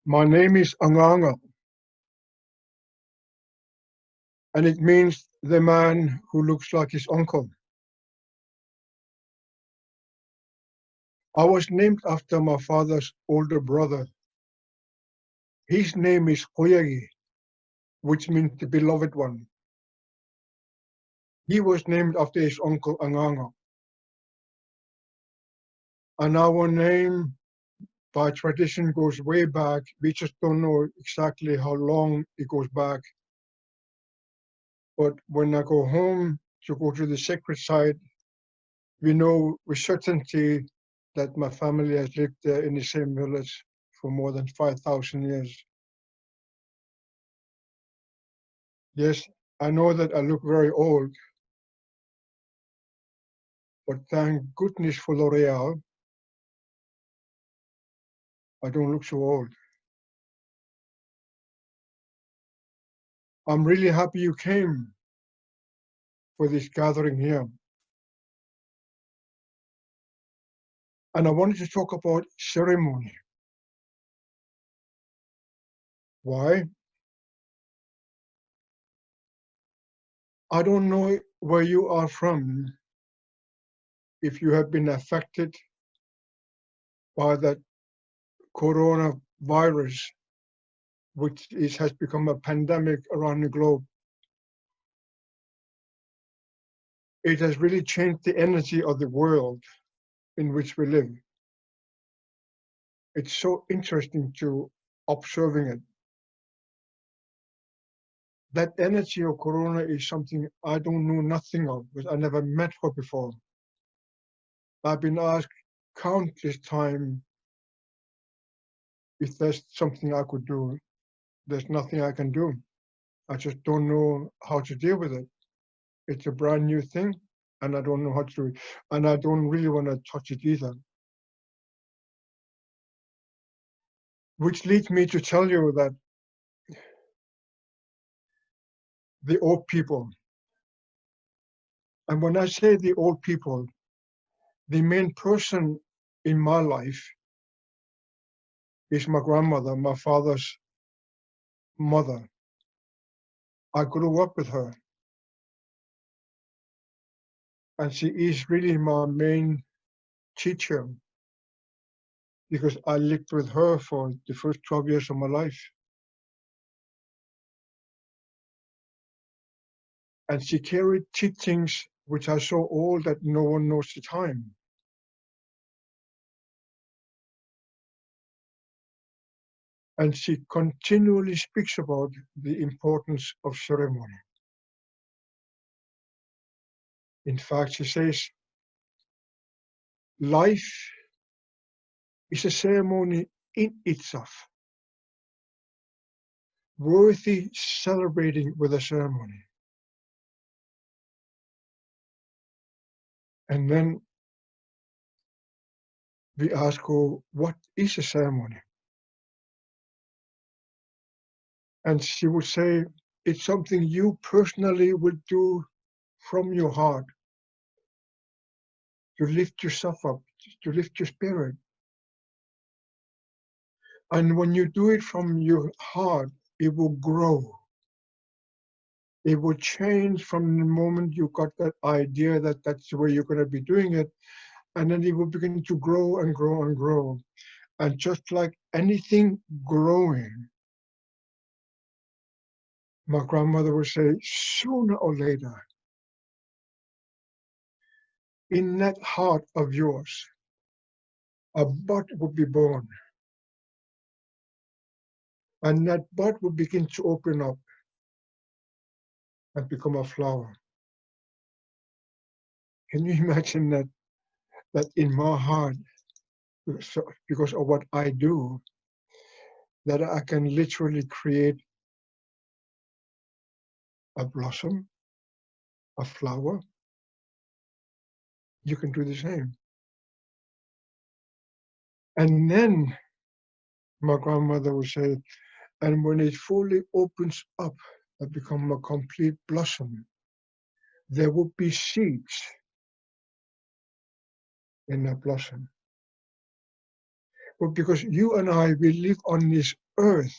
My name is Angaangaq, and it means the man who looks like his uncle. I was named after my father's older brother. His name is Koyagi, which means the beloved one. He was named after his uncle Angaangaq. And our name, by tradition, goes way back. We just don't know exactly how long it goes back. But when I go home to go to the sacred site, we know with certainty that my family has lived there in the same village for more than 5,000 years. Yes, I know that I look very old, but thank goodness for L'Oreal, I don't look so old. I'm really happy you came for this gathering here. And I wanted to talk about ceremony. Why? I don't know where you are from, if you have been affected by that coronavirus, which has become a pandemic around the globe. It has really changed the energy of the world in which we live. It's so interesting to observing it. That energy of corona is something I don't know nothing of, because I never met her before. I've been asked countless times if there's something I could do. There's nothing I can do. I just don't know how to deal with it. It's a brand new thing, and I don't know how to do it. And I don't really want to touch it either. Which leads me to tell you that the old people, and when I say the old people, the main person in my life is my grandmother, my father's mother. I grew up with her, and she is really my main teacher because I lived with her for the first 12 years of my life. And she carried teachings which are so old that no one knows the time. And she continually speaks about the importance of ceremony. In fact, she says, life is a ceremony in itself, worthy celebrating with a ceremony. And then we ask her, what is a ceremony? And she would say, it's something you personally will do from your heart to lift yourself up, to lift your spirit. And when you do it from your heart, it will grow. It will change from the moment you got that idea that that's the way you're going to be doing it. And then it will begin to grow and grow and grow. And just like anything growing, my grandmother would say, sooner or later, in that heart of yours, a bud would be born. And that bud would begin to open up and become a flower. Can you imagine that in my heart, because of what I do, that I can literally create a blossom, a flower? You can do the same. And then my grandmother would say, and when it fully opens up and become a complete blossom, there will be seeds in that blossom. But because you and I, we live on this earth,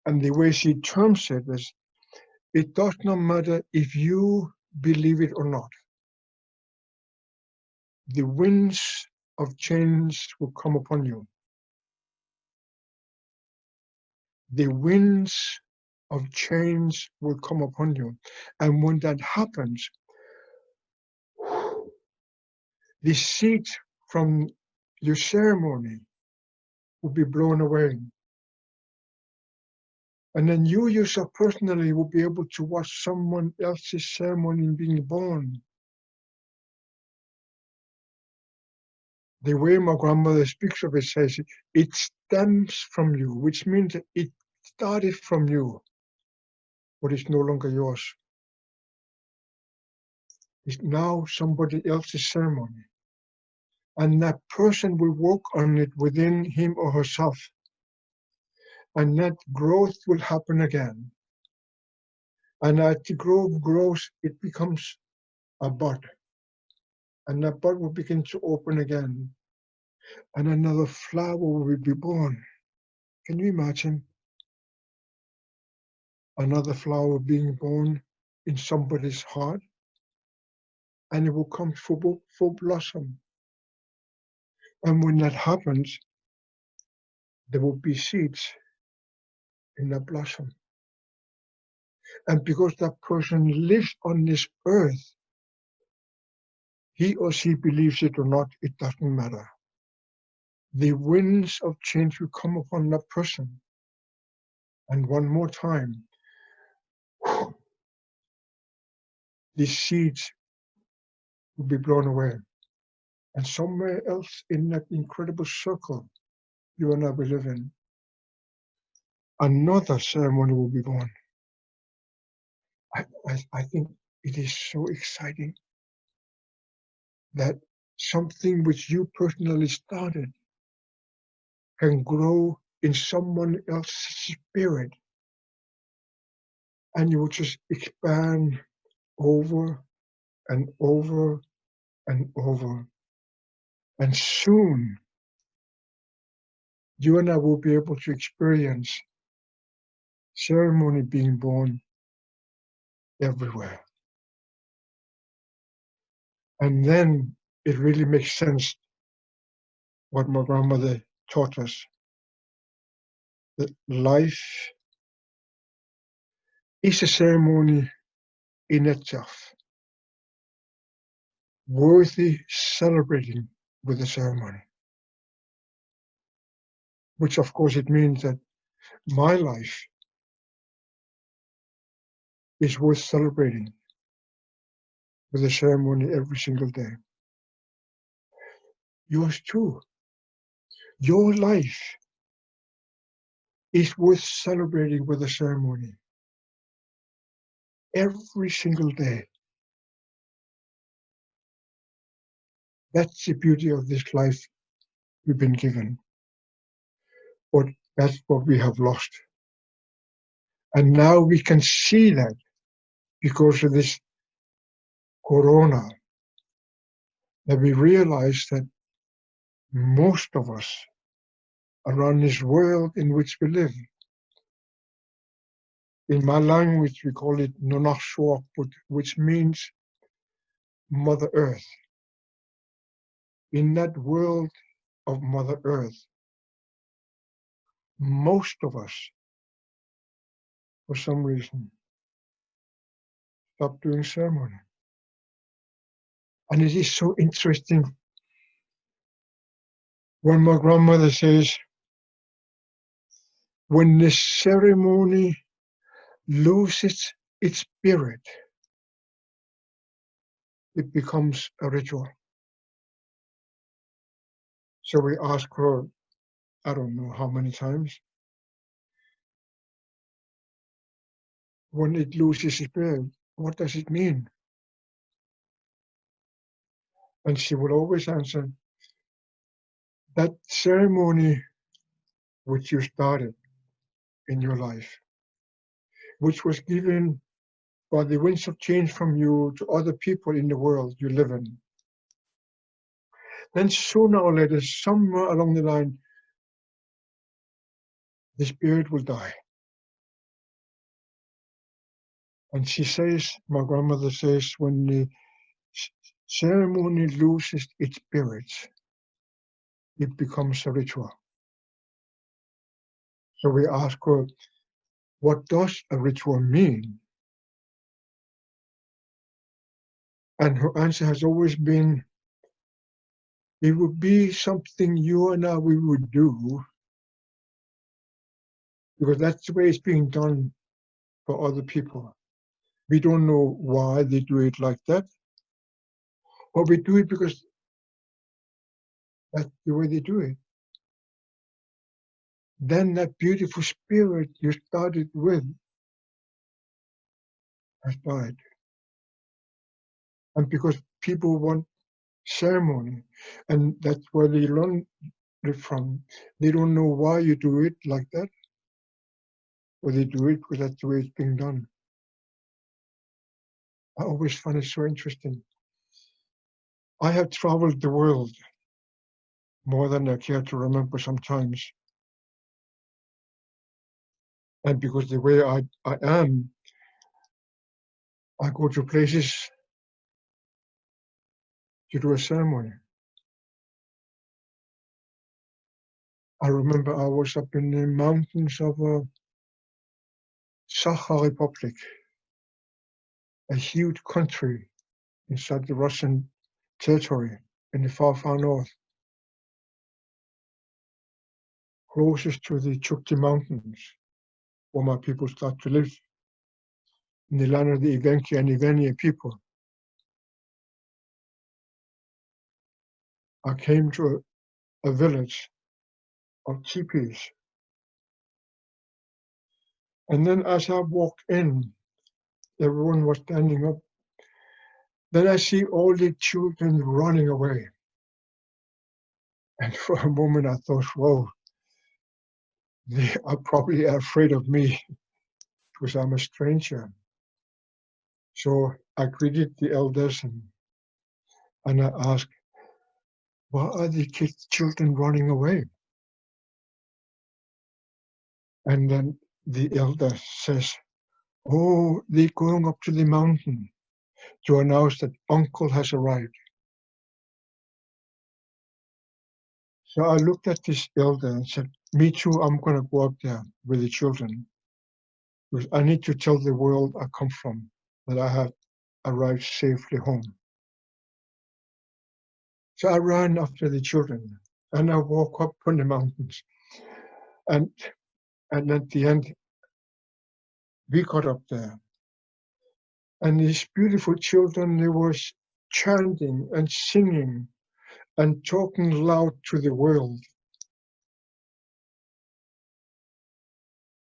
and the way she terms it is, it does not matter if you believe it or not. The winds of change will come upon you. The winds of change will come upon you. And when that happens, the seed from your ceremony will be blown away. And then you yourself personally will be able to watch someone else's ceremony being born. The way my grandmother speaks of it says, it stems from you, which means that it started from you, but it's no longer yours. It's now somebody else's ceremony. And that person will work on it within him or herself. And that growth will happen again. And as the growth grows, it becomes a bud. And that bud will begin to open again. And another flower will be born. Can you imagine? Another flower being born in somebody's heart, and it will come full blossom. And when that happens, there will be seeds in that blossom. And because that person lives on this earth, he or she believes it or not, it doesn't matter. The winds of change will come upon that person. And one more time, the seeds will be blown away. And somewhere else in that incredible circle you and I will live in, another ceremony will be born. I think it is so exciting that something which you personally started can grow in someone else's spirit, and you will just expand over and over and over. And soon, you and I will be able to experience ceremony being born everywhere. And then it really makes sense what my grandmother taught us, that life is a ceremony in itself, worthy celebrating with the ceremony. Which of course it means that my life is worth celebrating with a ceremony every single day. Yours too. Your life is worth celebrating with a ceremony every single day. That's the beauty of this life we've been given. But that's what we have lost. And now we can see that because of this corona, that we realize that most of us around this world in which we live, in my language we call it Nonaksuak, which means Mother Earth. In that world of Mother Earth, most of us, for some reason, stop doing ceremony. And it is so interesting when my grandmother says, when the ceremony loses its spirit, it becomes a ritual. So we ask her, I don't know how many times, when it loses its spirit, what does it mean? And she would always answer, that ceremony which you started in your life, which was given by the winds of change from you to other people in the world you live in, then sooner or later, somewhere along the line, the spirit will die. And she says, my grandmother says, when the ceremony loses its spirit, it becomes a ritual. So we ask her, what does a ritual mean? And her answer has always been, it would be something you and I we would do, because that's the way it's being done for other people. We don't know why they do it like that, or we do it because that's the way they do it. Then that beautiful spirit you started with has died. And because people want ceremony, and that's where they learn it from, they don't know why you do it like that, or they do it because that's the way it's being done. I always find it so interesting. I have traveled the world more than I care to remember sometimes. And because the way I am, I go to places to do a ceremony. I remember I was up in the mountains of Sakha Republic, a huge country inside the Russian territory in the far, far north, closest to the Chukchi Mountains, where my people start to live, in the land of the Evenki and Evenia people. I came to a village of teepees. And then as I walked in, everyone was standing up. Then I see all the children running away. And for a moment I thought, whoa, they are probably afraid of me because I'm a stranger. So I greeted the elders and I asked, why are the children running away? And then the elder says, oh, they're going up to the mountain to announce that uncle has arrived. So I looked at this elder and said, me too, I'm going to go up there with the children, because I need to tell the world I come from that I have arrived safely home. So I ran after the children and I walked up on the mountains. And at the end, we got up there. And these beautiful children, they were chanting and singing and talking loud to the world.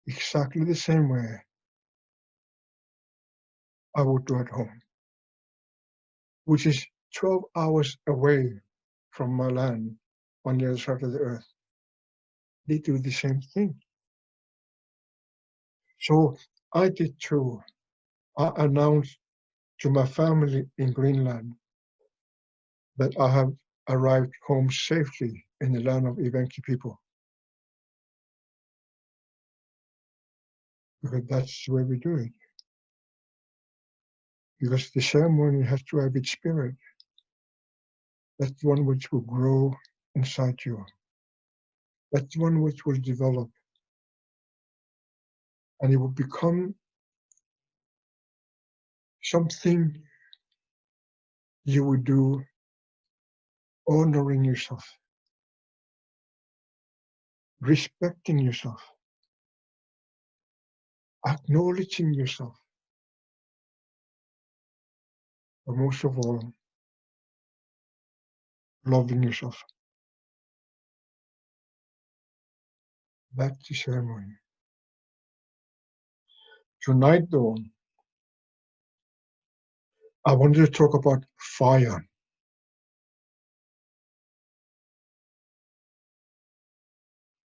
Exactly the same way I would do at home, which is 12 hours away from my land on the other side of the earth. They do the same thing. So I did too. I announced to my family in Greenland that I have arrived home safely in the land of Evenki people. Because that's the way we do it. Because the ceremony has to have its spirit. That's the one which will grow inside you. That's the one which will develop. And it will become something you would do honoring yourself, respecting yourself, acknowledging yourself, but most of all, loving yourself. That's the ceremony. Tonight, though, I wanted to talk about fire.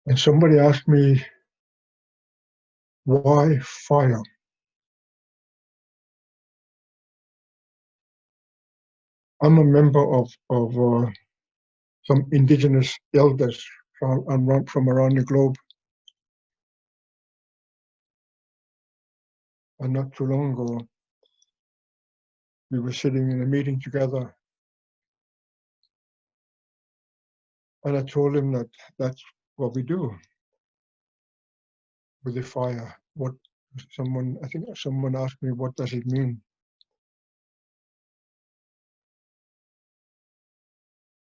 And somebody asked me, why fire? I'm a member of some indigenous elders from around the globe. And not too long ago, we were sitting in a meeting together, and I told him that that's what we do with the fire. I think someone asked me, what does it mean?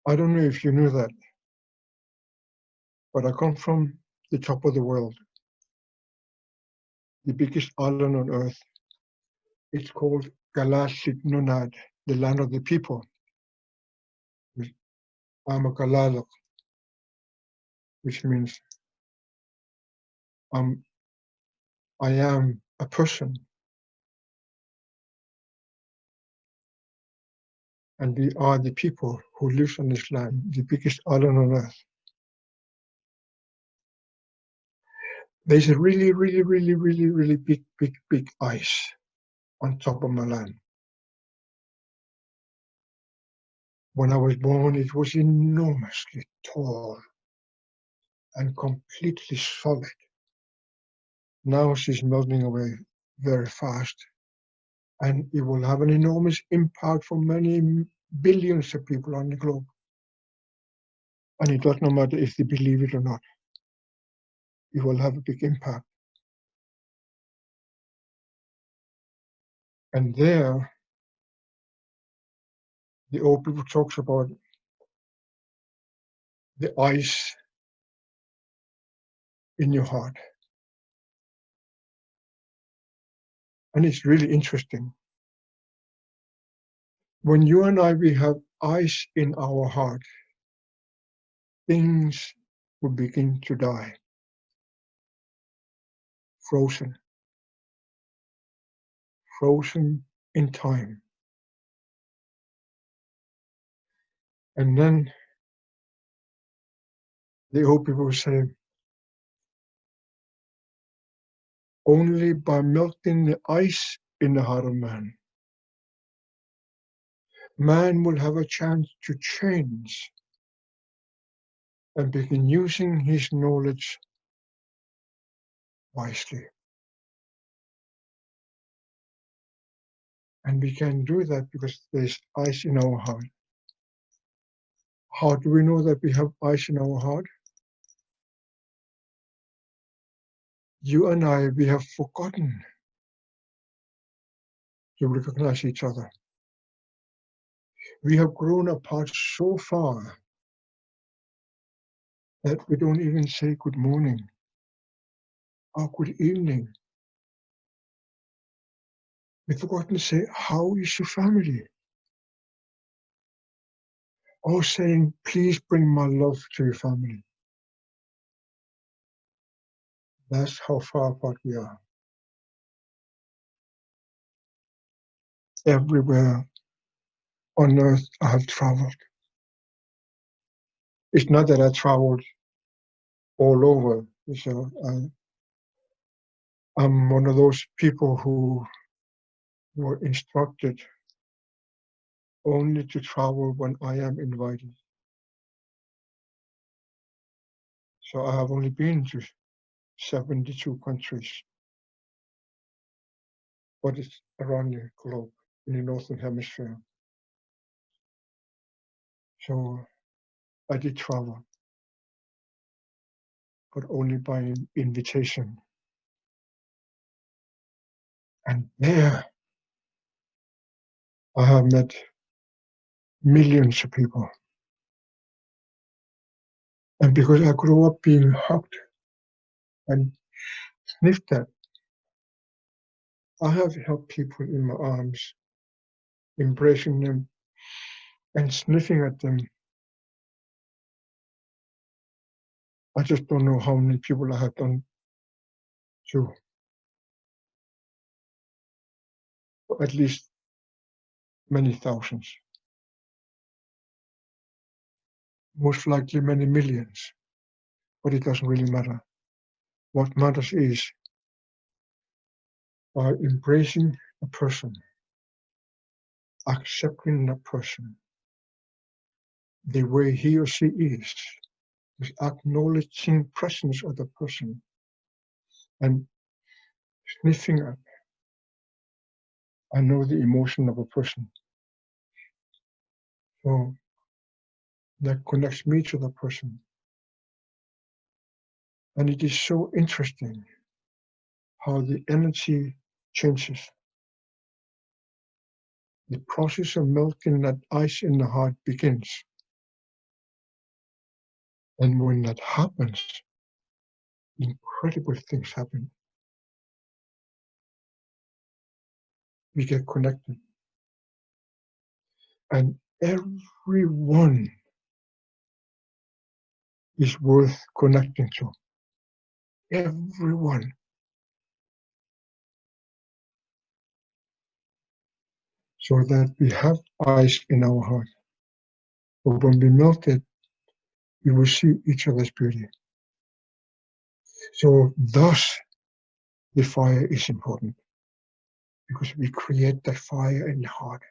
I don't know if you knew that, but I come from the top of the world, the biggest island on earth. It's called Galasit Nunad, the land of the people. I'm a Galalak, which means I am a person, and we are the people who live on this land, the biggest island on earth. There's a really, really, really, really, really big ice on top of my land. When I was born, it was enormously tall and completely solid. Now she's melting away very fast, and it will have an enormous impact for many billions of people on the globe. And it does not matter if they believe it or not. It will have a big impact. And there, the old people talks about the ice in your heart. And it's really interesting. When you and I, we have ice in our heart, things will begin to die. Frozen in time. And then the old people say, only by melting the ice in the heart of man, man will have a chance to change and begin using his knowledge wisely. And we can do that because there's ice in our heart. How do we know that we have ice in our heart? You and I, we have forgotten to recognize each other. We have grown apart so far that we don't even say good morning or good evening. We've forgotten to say, how is your family? Or saying, please bring my love to your family. That's how far apart we are. Everywhere on earth I have traveled. It's not that I traveled all over. So I'm one of those people who were instructed only to travel when I am invited. So I have only been to 72 countries, but it's around the globe in the Northern Hemisphere. So I did travel, but only by invitation. And there I have met millions of people. And because I grew up being hugged and sniffed at, I have held people in my arms, embracing them and sniffing at them. I just don't know how many people I have done to. At least many thousands. Most likely many millions. But it doesn't really matter. What matters is by embracing a person, accepting that person, the way he or she is, with acknowledging presence of the person and sniffing up. I know the emotion of a person. So that connects me to the person. And it is so interesting how the energy changes. The process of melting that ice in the heart begins. And when that happens, incredible things happen. We get connected. And everyone is worth connecting to. Everyone. So that we have ice in our heart. But when we melt it, we will see each other's beauty. So thus, the fire is important, because we create that fire in the heart.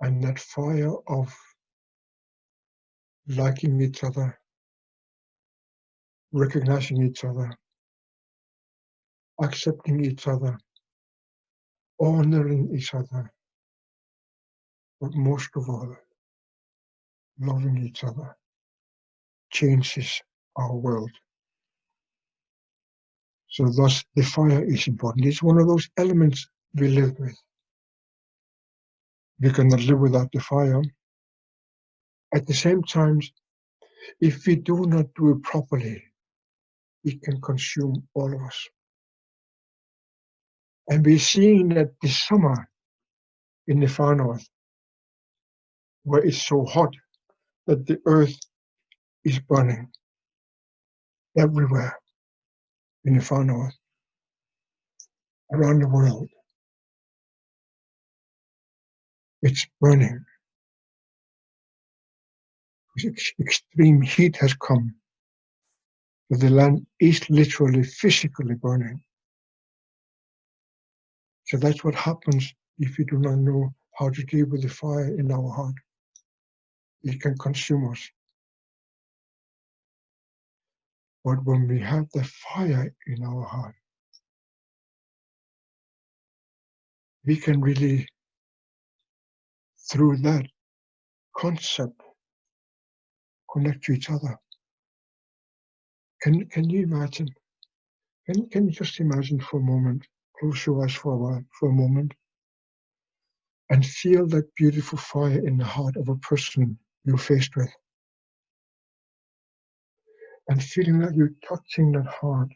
And that fire of liking each other, recognizing each other, accepting each other, honoring each other, but most of all, loving each other, changes our world. So thus, the fire is important. It's one of those elements we live with. We cannot live without the fire. At the same time, if we do not do it properly, it can consume all of us. And we're seeing that this summer in the far north, where it's so hot that the earth is burning everywhere in the far north, around the world. It's burning. Extreme heat has come. The land is literally physically burning. So that's what happens if we do not know how to deal with the fire in our heart. It can consume us. But when we have the fire in our heart, we can really, through that concept, connect to each other. Can you imagine? Can you just imagine for a moment, close your eyes for a moment, and feel that beautiful fire in the heart of a person you're faced with, and feeling that you're touching that heart,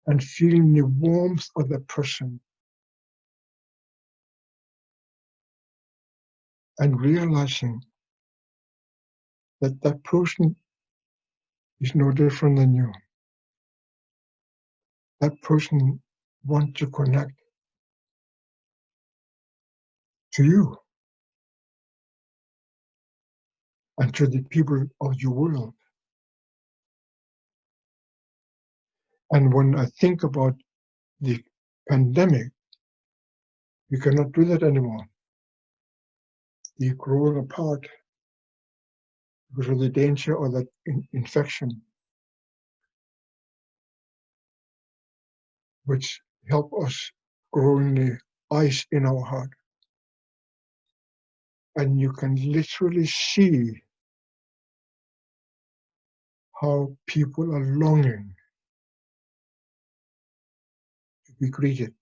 and feeling the warmth of that person, and realizing that that person is no different than you. That person wants to connect to you and to the people of your world. And when I think about the pandemic, we cannot do that anymore. We're growing apart because of the danger of that infection, which help us growing the ice in our heart. And you can literally see how people are longing to be greeted.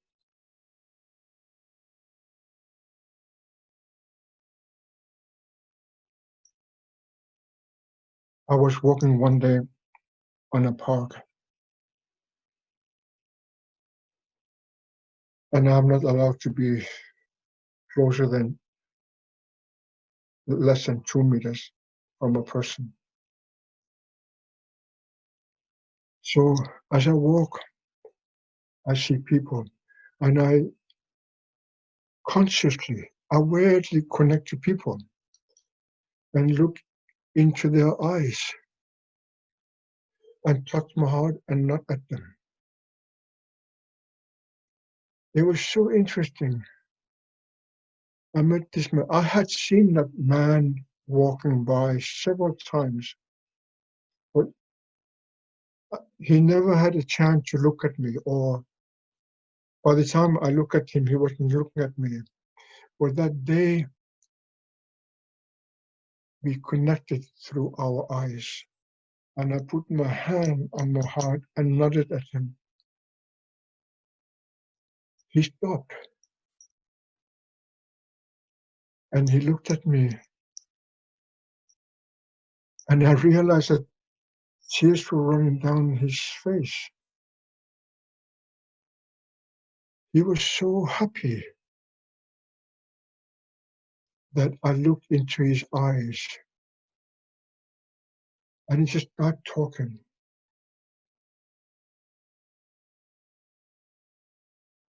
I was walking one day on a park, and I'm not allowed to be closer than less than 2 meters from a person. So as I walk, I see people, and I consciously, awarely connect to people and look into their eyes and touch my heart and not at them. It was so interesting I met this man. I had seen that man walking by several times, but he never had a chance to look at me, or by the time I look at him, he wasn't looking at me. But that day, we connected through our eyes, and I put my hand on my heart and nodded at him. He stopped, and he looked at me, and I realized that tears were running down his face. He was so happy that I looked into his eyes, and he just started talking.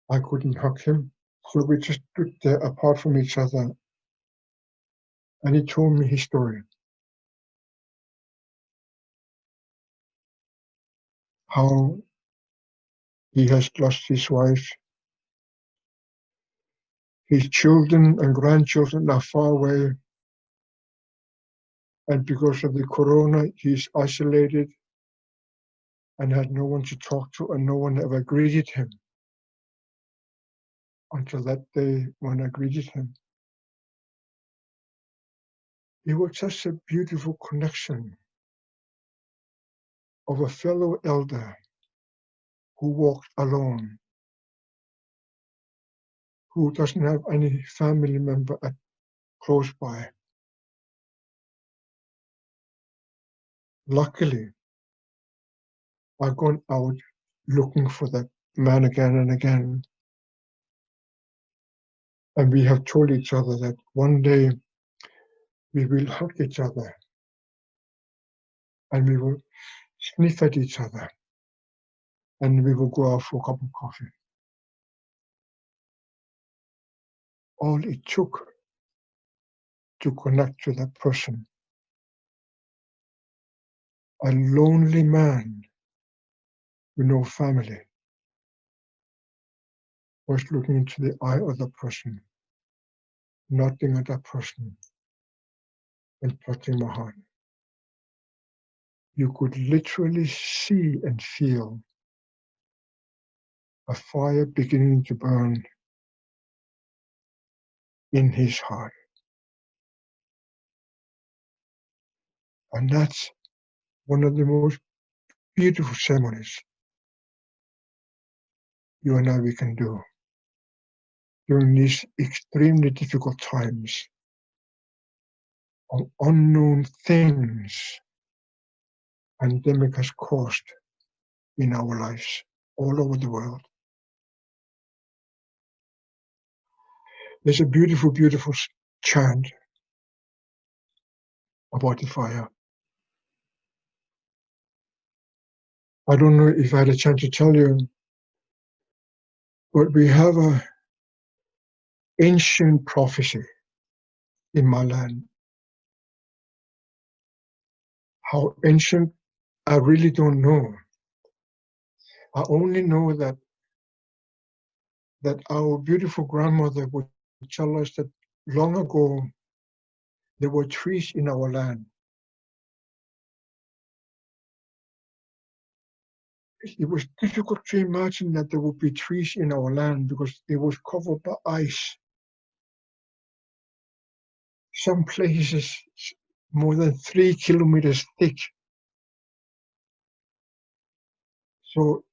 I couldn't hug him, so we just stood there apart from each other, and he told me his story. How he has lost his wife, his children and grandchildren are far away, and because of the corona, he's isolated and had no one to talk to, and no one ever greeted him until that day when I greeted him. It was such a beautiful connection of a fellow elder who walked alone, who doesn't have any family member close by. Luckily, I've gone out looking for that man again and again. And we have told each other that one day we will hug each other and we will sniff at each other and we will go out for a cup of coffee. All it took to connect to that person. A lonely man with no family was looking into the eye of the person, nodding at that person and touching my heart. You could literally see and feel a fire beginning to burn in his heart. And that's one of the most beautiful ceremonies you and I we can do during these extremely difficult times of unknown things pandemic has caused in our lives all over the world. There's a beautiful, beautiful chant about the fire. I don't know if I had a chance to tell you, but we have an ancient prophecy in my land. How ancient, I really don't know. I only know that our beautiful grandmother would tell us that long ago there were trees in our land. It was difficult to imagine that there would be trees in our land because it was covered by ice. Some places more than 3 kilometers thick. So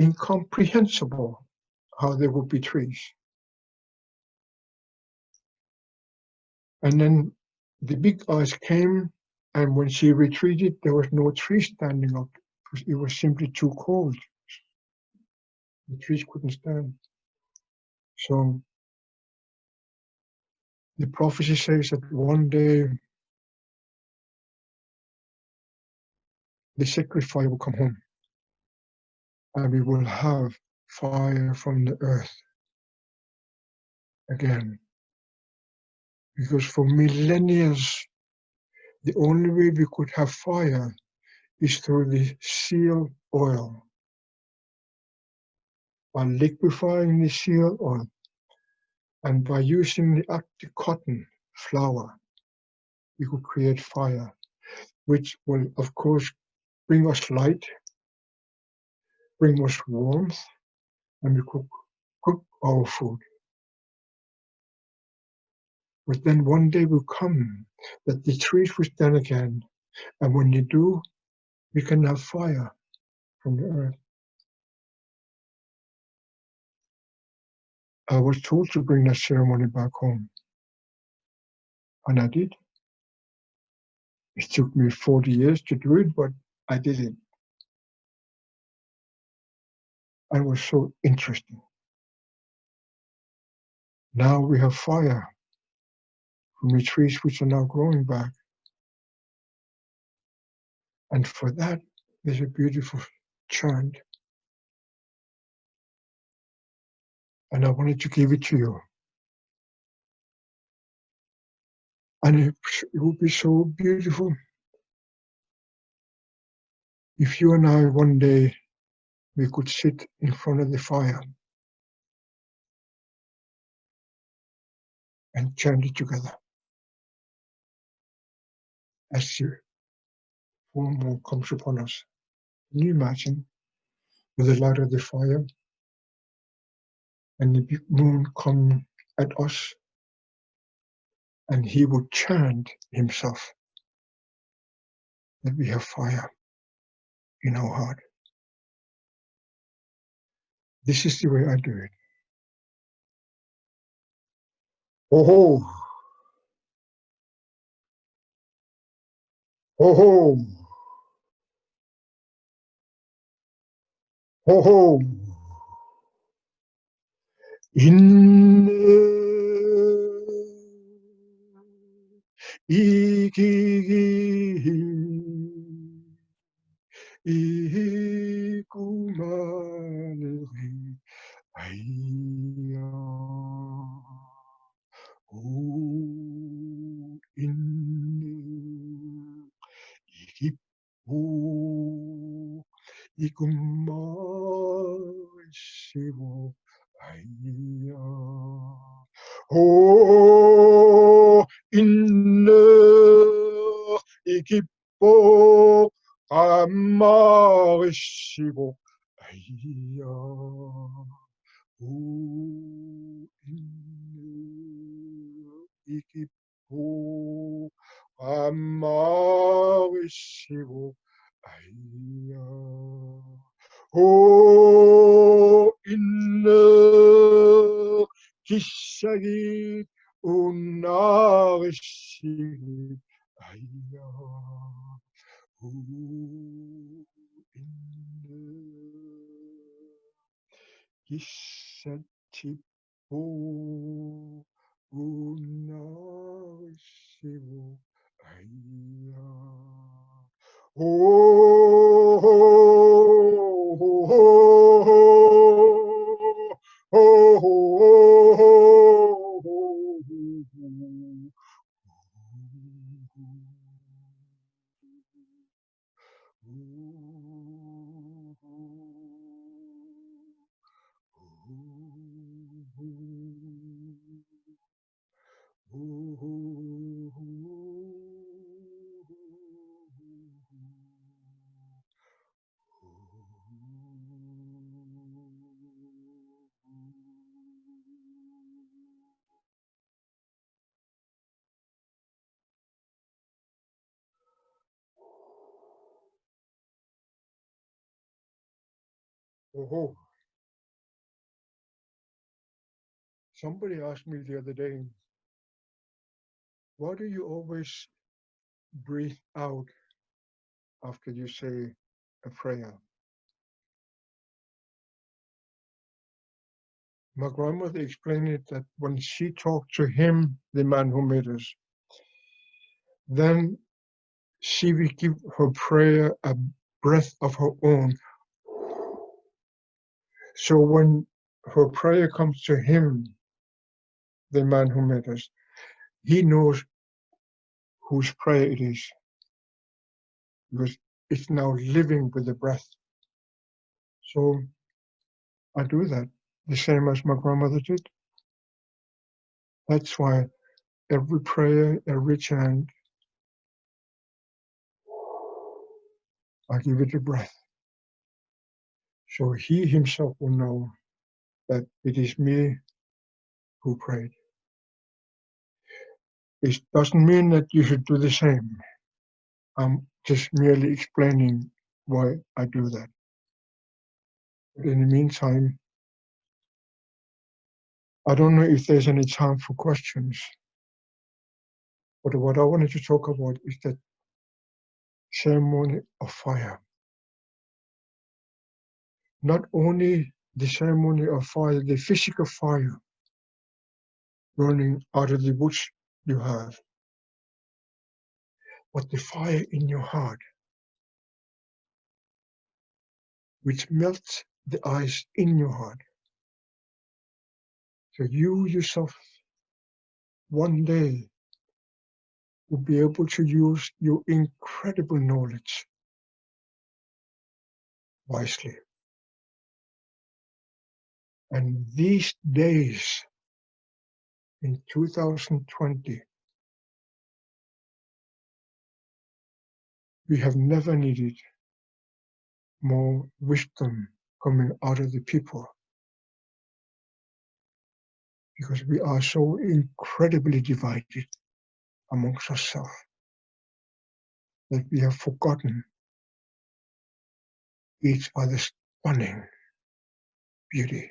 incomprehensible how there would be trees. And then the big ice came, and when she retreated, there was no tree standing up because it was simply too cold. The trees couldn't stand. So the prophecy says that one day the sacred fire will come home and we will have fire from the earth again. Because for millennia, the only way we could have fire is through the seal oil. By liquefying the seal oil And by using the cotton flour, we could create fire, which will, of course, bring us light, bring us warmth, and we could cook our food. But then one day will come that the trees will stand again, and when they do, we can have fire from the earth. I was told to bring that ceremony back home, and I did. It took me 40 years to do it, but I did it. And it was so interesting. Now we have fire from the trees which are now growing back. And for that, there's a beautiful chant. And I wanted to give it to you. And it would be so beautiful if you and I one day, we could sit in front of the fire and chant it together. As the full moon comes upon us. Can you imagine with the light of the fire and the big moon come at us, and he would chant himself that we have fire in our heart. This is the way I do it. Ho ho, ho ho, ho ho. Inne ikiki ikumaneri aya o inne ikipo ikumashiwo aya o inne ikipo 아마시고 아이야 이기포 아마시고 아이야 오 있는 기사기 운나시 아이야 기사티포 운나시고 아이야 Oh, somebody asked me the other day, why do you always breathe out after you say a prayer? My grandmother explained it that when she talked to him, the man who made us, then she will give her prayer a breath of her own. So when her prayer comes to him, the man who made us, he knows whose prayer it is, because it's now living with the breath. So I do that, the same as my grandmother did. That's why every prayer, every chant, I give it a breath. So he himself will know that it is me who prayed. It doesn't mean that you should do the same. I'm just merely explaining why I do that. But in the meantime, I don't know if there's any time for questions. But what I wanted to talk about is that ceremony of fire. Not only the ceremony of fire, the physical fire burning out of the woods you have, but the fire in your heart, which melts the ice in your heart. So you yourself, one day, will be able to use your incredible knowledge wisely. And these days, in 2020, we have never needed more wisdom coming out of the people, because we are so incredibly divided amongst ourselves that we have forgotten each other's stunning beauty.